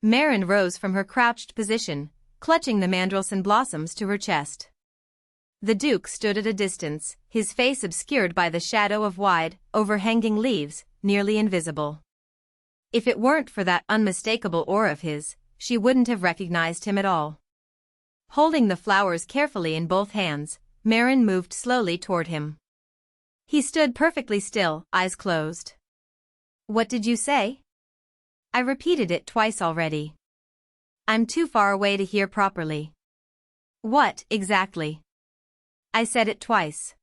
Marin rose from her crouched position, clutching the mandrelson blossoms to her chest. The Duke stood at a distance, his face obscured by the shadow of wide, overhanging leaves, nearly invisible. If it weren't for that unmistakable aura of his, she wouldn't have recognized him at all. Holding the flowers carefully in both hands, Marin moved slowly toward him. He stood perfectly still, eyes closed. "What did you say?" "I repeated it twice already. I'm too far away to hear properly." "What, exactly?" "I said it twice."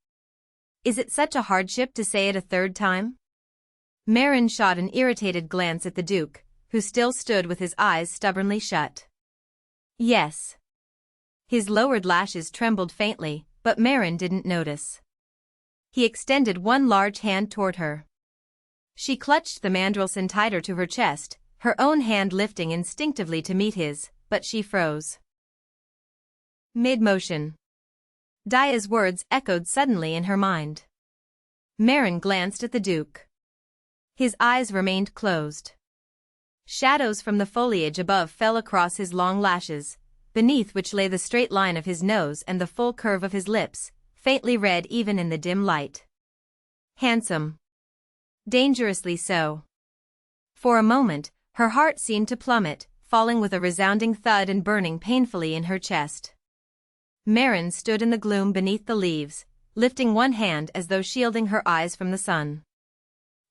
"Is it such a hardship to say it a third time?" Marin shot an irritated glance at the Duke, who still stood with his eyes stubbornly shut. "Yes." His lowered lashes trembled faintly, but Marin didn't notice. He extended one large hand toward her. She clutched the mandrelson tighter to her chest, her own hand lifting instinctively to meet his, but she froze. Mid-motion. Daya's words echoed suddenly in her mind. Marin glanced at the Duke. His eyes remained closed. Shadows from the foliage above fell across his long lashes, beneath which lay the straight line of his nose and the full curve of his lips, faintly red even in the dim light. Handsome. Dangerously so. For a moment, her heart seemed to plummet, falling with a resounding thud and burning painfully in her chest. Marin stood in the gloom beneath the leaves, lifting one hand as though shielding her eyes from the sun.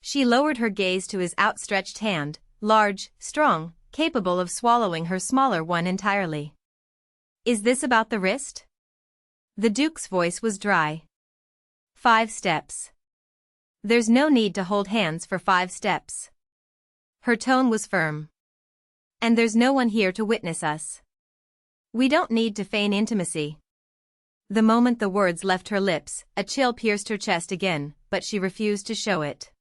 She lowered her gaze to his outstretched hand, large, strong, capable of swallowing her smaller one entirely. "Is this about the wrist?" The Duke's voice was dry. 5 steps. "There's no need to hold hands for 5 steps. Her tone was firm. "And there's no one here to witness us. We don't need to feign intimacy." The moment the words left her lips, a chill pierced her chest again, but she refused to show it.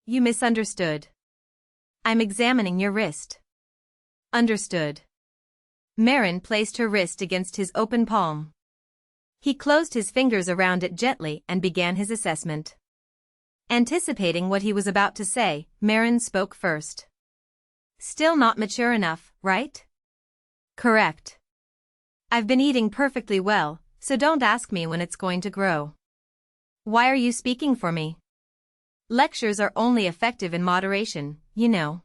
"You misunderstood. I'm examining your wrist." "Understood." Marin placed her wrist against his open palm. He closed his fingers around it gently and began his assessment. Anticipating what he was about to say, Marin spoke first. "Still not mature enough, right?" "Correct. I've been eating perfectly well, so don't ask me when it's going to grow." "Why are you speaking for me?" "Lectures are only effective in moderation, you know."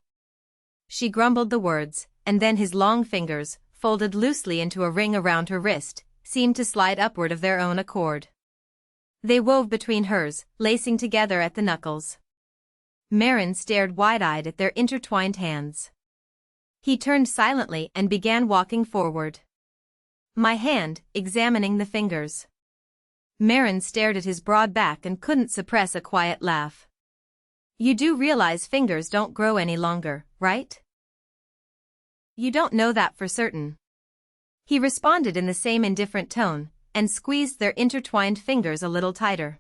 She grumbled the words, and then his long fingers, folded loosely into a ring around her wrist, seemed to slide upward of their own accord. They wove between hers, lacing together at the knuckles. Marin stared wide-eyed at their intertwined hands. He turned silently and began walking forward. My hand, examining the fingers. Marin stared at his broad back and couldn't suppress a quiet laugh. "You do realize fingers don't grow any longer, right?" "You don't know that for certain." He responded in the same indifferent tone, and squeezed their intertwined fingers a little tighter.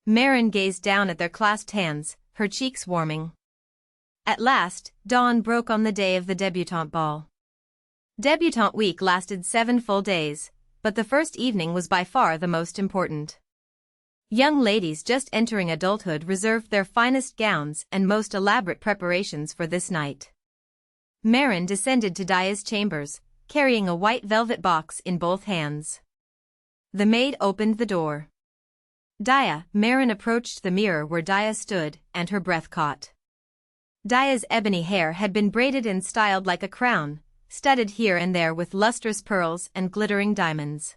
Marin gazed down at their clasped hands, her cheeks warming. At last, dawn broke on the day of the debutante ball. Debutante week lasted 7 full days, but the first evening was by far the most important. Young ladies just entering adulthood reserved their finest gowns and most elaborate preparations for this night. Marin descended to Daya's chambers, carrying a white velvet box in both hands. The maid opened the door. "Daya," Marin approached the mirror where Daya stood, and her breath caught. Daya's ebony hair had been braided and styled like a crown, studded here and there with lustrous pearls and glittering diamonds.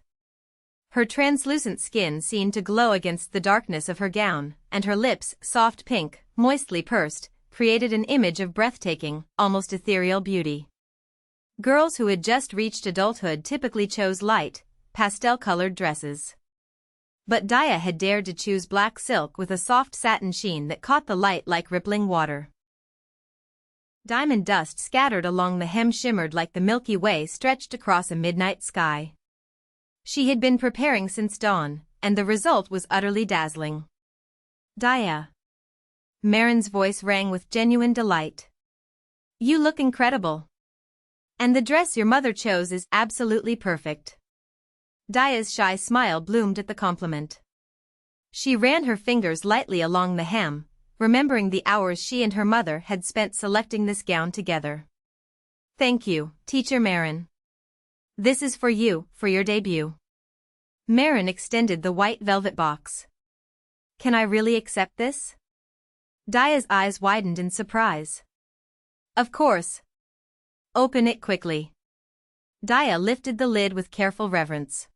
Her translucent skin seemed to glow against the darkness of her gown, and her lips, soft pink, moistly pursed, created an image of breathtaking, almost ethereal beauty. Girls who had just reached adulthood typically chose light, pastel-colored dresses. But Daya had dared to choose black silk with a soft satin sheen that caught the light like rippling water. Diamond dust scattered along the hem shimmered like the Milky Way stretched across a midnight sky. She had been preparing since dawn, and the result was utterly dazzling. "Daya." Marin's voice rang with genuine delight. "You look incredible. And the dress your mother chose is absolutely perfect." Daya's shy smile bloomed at the compliment. She ran her fingers lightly along the hem, remembering the hours she and her mother had spent selecting this gown together. Thank you, Teacher Marin. This is for you, for your debut. Marin extended the white velvet box. Can I really accept this? Daya's eyes widened in surprise. Of course. Open it quickly. Daya lifted the lid with careful reverence.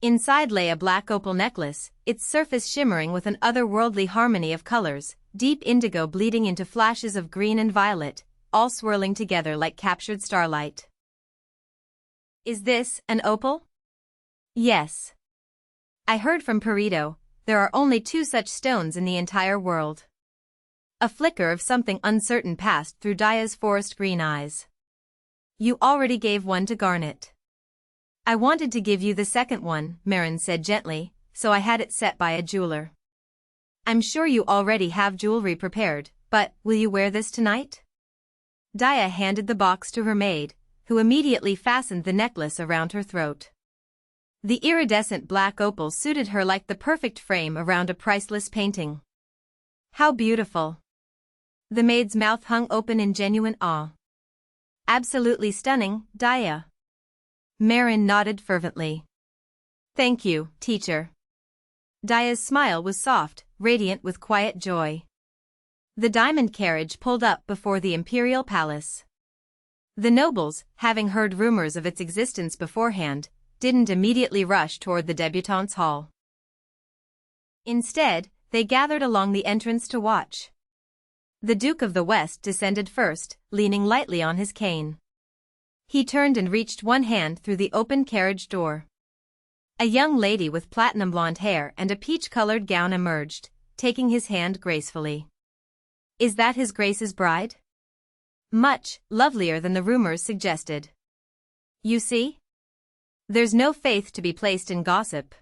Inside lay a black opal necklace, its surface shimmering with an otherworldly harmony of colors, deep indigo bleeding into flashes of green and violet, all swirling together like captured starlight. Is this an opal? Yes. I heard from Perito, there are only 2 such stones in the entire world. A flicker of something uncertain passed through Daya's forest green eyes. You already gave one to Garnet. I wanted to give you the second one, Marin said gently, so I had it set by a jeweler. I'm sure you already have jewelry prepared, but will you wear this tonight? Daya handed the box to her maid, who immediately fastened the necklace around her throat. The iridescent black opal suited her like the perfect frame around a priceless painting. How beautiful! The maid's mouth hung open in genuine awe. Absolutely stunning, Daya. Marin nodded fervently. Thank you, teacher. Daya's smile was soft, radiant with quiet joy. The diamond carriage pulled up before the imperial palace. The nobles, having heard rumors of its existence beforehand, didn't immediately rush toward the debutante's hall. Instead, they gathered along the entrance to watch. The Duke of the West descended first, leaning lightly on his cane. He turned and reached one hand through the open carriage door. A young lady with platinum blonde hair and a peach-colored gown emerged, taking his hand gracefully. Is that His Grace's bride? Much lovelier than the rumors suggested. You see? There's no faith to be placed in gossip.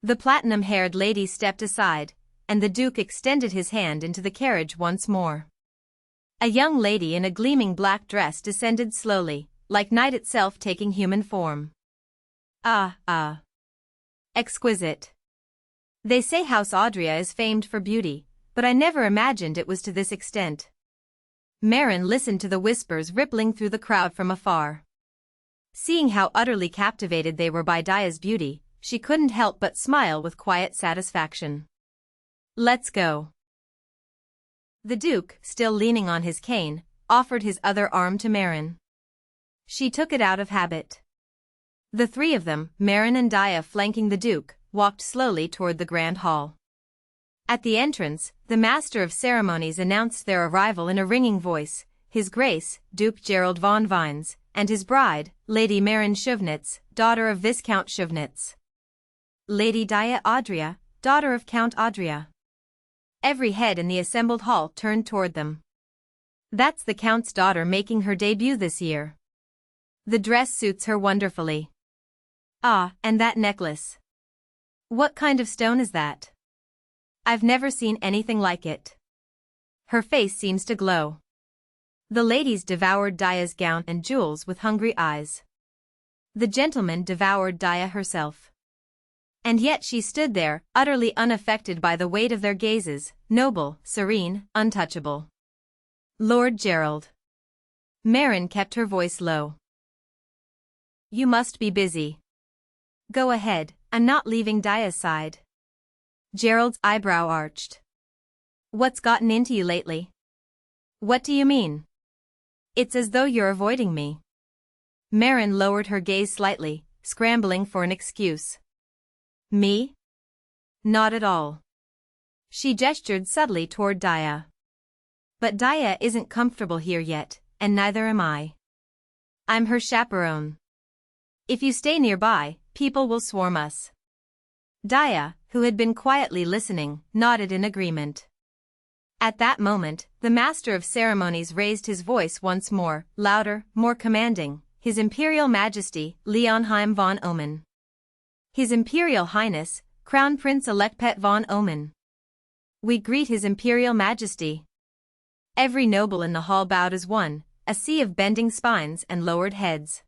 The platinum-haired lady stepped aside, and the Duke extended his hand into the carriage once more. A young lady in a gleaming black dress descended slowly, like night itself taking human form. Exquisite. They say House Audria is famed for beauty, but I never imagined it was to this extent. Marin listened to the whispers rippling through the crowd from afar. Seeing how utterly captivated they were by Daya's beauty, she couldn't help but smile with quiet satisfaction. Let's go. The Duke, still leaning on his cane, offered his other arm to Marin. She took it out of habit. The 3 of them, Marin and Daya flanking the Duke, walked slowly toward the grand hall. At the entrance, the Master of Ceremonies announced their arrival in a ringing voice, His Grace, Duke Gerald von Vines, and his bride, Lady Marin Shuvnitz, daughter of Viscount Shuvnitz. Lady Daya Audria, daughter of Count Audria. Every head in the assembled hall turned toward them. That's the Count's daughter making her debut this year. The dress suits her wonderfully. Ah, and that necklace. What kind of stone is that? I've never seen anything like it. Her face seems to glow. The ladies devoured Daya's gown and jewels with hungry eyes. The gentlemen devoured Daya herself. And yet she stood there, utterly unaffected by the weight of their gazes, noble, serene, untouchable. Lord Gerald. Marin kept her voice low. You must be busy. Go ahead, I'm not leaving Daya's side. Gerald's eyebrow arched. What's gotten into you lately? What do you mean? It's as though you're avoiding me. Marin lowered her gaze slightly, scrambling for an excuse. Me? Not at all. She gestured subtly toward Daya. But Daya isn't comfortable here yet, and neither am I. I'm her chaperone. If you stay nearby, people will swarm us. Daya, who had been quietly listening, nodded in agreement. At that moment, the Master of Ceremonies raised his voice once more, louder, more commanding, His Imperial Majesty, Leonheim von Omen. His Imperial Highness, Crown Prince-elect Pet von Omen. We greet His Imperial Majesty. Every noble in the hall bowed as one, a sea of bending spines and lowered heads.